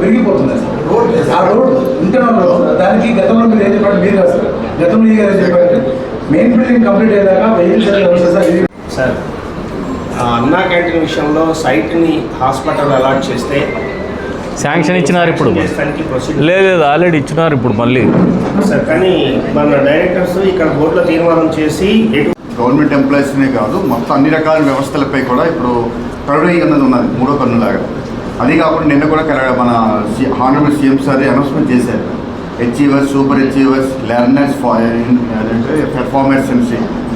విరిగిపోతుంది ఆ road internal దానికి గతంలో మీరు ఏం చెప్పండి, మీరు కాదు గతంలో ఈ గారు చెప్పండి మెయిన్ బిల్డింగ్ కంప్లీట్ అయ్యేదాకా వెయ్యి సార్ అన్నా క్యాంటీన్ విషయంలో సైట్ని హాస్పిటల్ అలాట్ చేస్తే శాంక్షన్ ఇచ్చినారు ఇప్పుడు. లేదు ఆల్రెడీ ఇచ్చినారు ఇప్పుడు మళ్ళీ సార్. కానీ మన డైరెక్టర్స్ ఇక్కడ బోర్డులో తీర్మానం చేసి గవర్నమెంట్ ఎంప్లాయీస్నే కాదు మొత్తం అన్ని రకాల వ్యవస్థలపై కూడా ఇప్పుడు థర్డ్ ఐ అన్నది ఉన్నది, మూడో కన్నులాగా. అది కాకుండా నిన్న కూడా మన హానరబుల్ సీఎం సార్ అనౌన్స్మెంట్ చేశారు. హెచ్ఈవర్స్, సూపర్ హెచ్ఈవర్స్, లెర్నర్స్, పెర్ఫార్మెన్స్ అని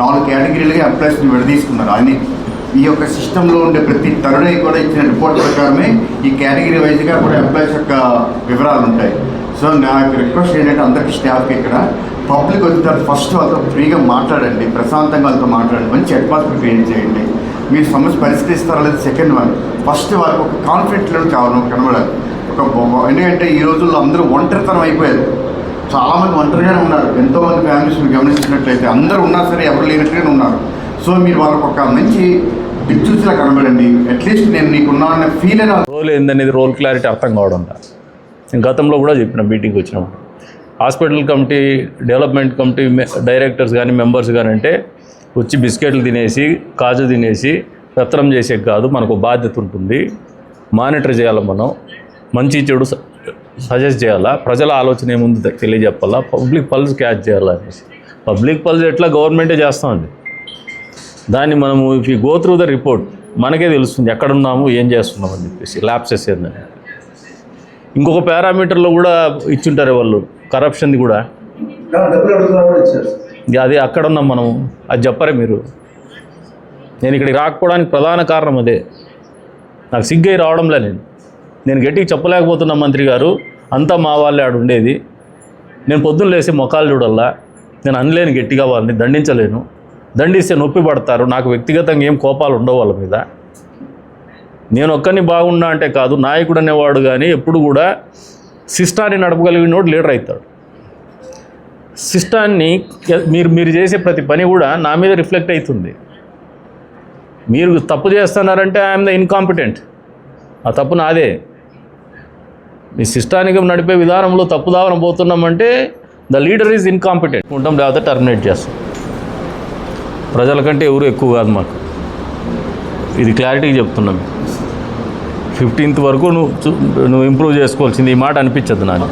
4 కేటగిరీలుగా ఎంప్లాయీస్ని విడదీసుకున్నారు. అని ఈ యొక్క సిస్టంలో ఉండే ప్రతి థర్డ్ ఐ కూడా ఇచ్చిన రిపోర్ట్ ప్రకారమే ఈ కేటగిరీ వైజ్గా కూడా ఎంప్లాయీస్ యొక్క వివరాలు ఉంటాయి. సో నాకు రిక్వెస్ట్ ఏంటంటే అందరికీ స్టాఫ్కి ఇక్కడ పబ్లిక్ వచ్చిన తర్వాత ఫస్ట్ వాళ్ళతో ఫ్రీగా మాట్లాడండి, ప్రశాంతంగా వాళ్ళతో మాట్లాడండి, మంచి అట్మాస్ఫియర్ క్రియేట్ చేయండి. మీరు సమస్య పరిష్కరిస్తారా లేదు సెకండ్ వన్. ఫస్ట్ వాళ్ళకి ఒక కాన్ఫిడెంట్ లెవెల్ కనబడాలి. ఎందుకంటే ఈ రోజుల్లో అందరూ ఒంటరితనం అయిపోయారు. చాలామంది ఒంటరిగానే ఉన్నారు. ఎంతోమంది ఫ్యామిలీస్ మీరు గమనించినట్లయితే అందరూ ఉన్నా సరే ఎవరు లేనట్టుగానే ఉన్నారు. సో మీరు వాళ్ళకి ఒక మంచి దిక్సూచిలా కనబడండి. అట్లీస్ట్ నేను నీకున్నా అన్న ఫీల్ అయినా రోల్ ఏందనేది రోల్ క్లారిటీ అర్థం కావడం. నేను గతంలో కూడా చెప్పిన మీటింగ్కి వచ్చినప్పుడు hospital committee, development committee directors కానీ మెంబర్స్ కానీ అంటే వచ్చి బిస్కెట్లు తినేసి కాజు తినేసి పత్రం చేసే కాదు, మనకు బాధ్యత ఉంటుంది. మానిటర్ చేయాలి, మనం మంచి చెడు సజెస్ట్ చేయాలా, ప్రజల ఆలోచన ఏముంది తెలియజెప్పాలా, పబ్లిక్ పల్స్ క్యాచ్ చేయాలా అనేసి. పబ్లిక్ పల్స్ ఎట్లా గవర్నమెంటే చేస్తుంది. దాన్ని మనము if you go through the report మనకే తెలుస్తుంది ఎక్కడున్నాము, ఏం చేస్తున్నాము అని చెప్పేసి. ల్యాప్సెస్ ఏందని ఇంకొక పారామీటర్లో కూడా ఇచ్చుంటారు వాళ్ళు, కరప్షన్ది కూడా. అది అక్కడ ఉన్నాం మనము, అది చెప్పరే మీరు. నేను ఇక్కడికి రాకపోవడానికి ప్రధాన కారణం అదే. నాకు సిగ్గై రావడంలే. నేను గట్టిగా చెప్పలేకపోతున్నా మంత్రి గారు, అంతా మా వాళ్ళే ఆడు ఉండేది. నేను పొద్దున్న లేసి మొఖాలు చూడల్లా. నేను అనలేను గట్టిగా, వాళ్ళని దండించలేను. దండిస్తే నొప్పి పడతారు. నాకు వ్యక్తిగతంగా ఏం కోపాలు ఉండవు వాళ్ళ మీద. నేను ఒక్కరిని బాగున్నా అంటే కాదు, నాయకుడు అనేవాడు కానీ ఎప్పుడు కూడా సిస్టాన్ని నడపగలిగినోడు లీడర్ అవుతాడు. సిస్టాన్ని మీరు చేసే ప్రతి పని కూడా నా మీద రిఫ్లెక్ట్ అవుతుంది. మీరు తప్పు చేస్తున్నారంటే ఐఎమ్ ద ఇన్కాంపిటెంట్, ఆ తప్పు నాదే. మీ సిస్టానికి నడిపే విధానంలో తప్పుదావన పోతున్నామంటే ద లీడర్ ఈజ్ ఇన్కాంపిటెంట్ ఉంటాం, లేకపోతే టర్మినేట్ చేస్తాం. ప్రజల కంటే ఎవరు ఎక్కువ కాదు మాకు, ఇది క్లారిటీగా చెప్తున్నాం. 15th వరకు నువ్వు ఇంప్రూవ్ చేసుకోవాల్సింది. ఈ మాట అనిపించద్దు నాకు.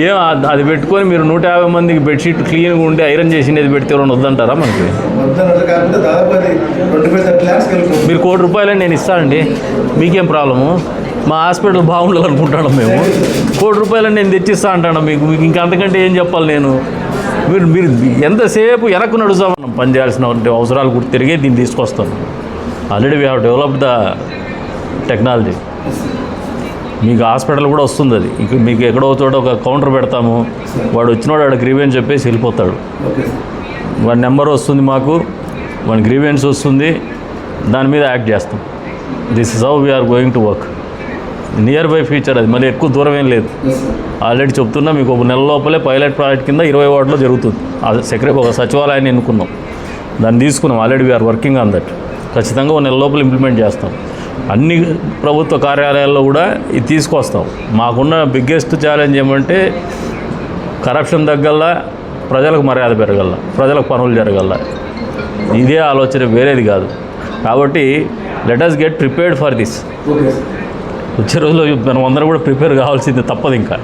ఏం అది పెట్టుకొని మీరు 150 మందికి బెడ్షీట్ క్లీన్గా ఉండి ఐరన్ చేసినది పెడితే ఎవరైనా వద్దంటారా మనకి? మీరు ₹1 కోటి నేను ఇస్తానండి, మీకేం ప్రాబ్లము? మా హాస్పిటల్ బాగుండాలనుకుంటాను మేము. ₹1 కోటి నేను తెచ్చిస్తా అంటాను మీకు. ఇంకా అంతకంటే ఏం చెప్పాలి నేను? మీరు ఎంతసేపు వెనక్కు నడుస్తామన్నాం. పని చేయాల్సిన అవసరాలు కూడా తిరిగే దీన్ని తీసుకొస్తాను. Already we have developed the technology. మీకు హాస్పిటల్ కూడా వస్తుంది. అది ఇంక మీకు ఎక్కడో చోట ఒక కౌంటర్ పెడతాము, వాడు వచ్చినవాడు వాడు గ్రీవెన్స్ చెప్పేసి వెళ్ళిపోతాడు. వాడి నెంబర్ వస్తుంది మాకు, వాడి గ్రీవెన్స్ వస్తుంది, దాని మీద యాక్ట్ చేస్తాం. This is how we are going to work. Near by future, అది మళ్ళీ ఎక్కువ దూరం ఏం లేదు. ఆల్రెడీ చెప్తున్నా మీకు, ఒక నెల లోపలే పైలట్ ప్రాజెక్ట్ కింద 20 వార్డులో జరుగుతుంది. అది ఒక సచివాలయాన్ని ఎన్నుకున్నాం, దాన్ని తీసుకున్నాం. Already we are working on that. ఖచ్చితంగా ఒక నెల లోపల ఇంప్లిమెంట్ చేస్తాం. అన్ని ప్రభుత్వ కార్యాలయాల్లో కూడా ఇది తీసుకొస్తాం. మాకున్న బిగ్గెస్ట్ ఛాలెంజ్ ఏమంటే కరప్షన్ తగ్గల్లా, ప్రజలకు మర్యాద పెరగల్లా, ప్రజలకు పనులు జరగల్లా. ఇదే ఆలోచన, వేరేది కాదు. కాబట్టి let us get prepared for this. వచ్చే రోజుల్లో మనం అందరం కూడా ప్రిపేర్ కావాల్సింది తప్పదు. ఇంకా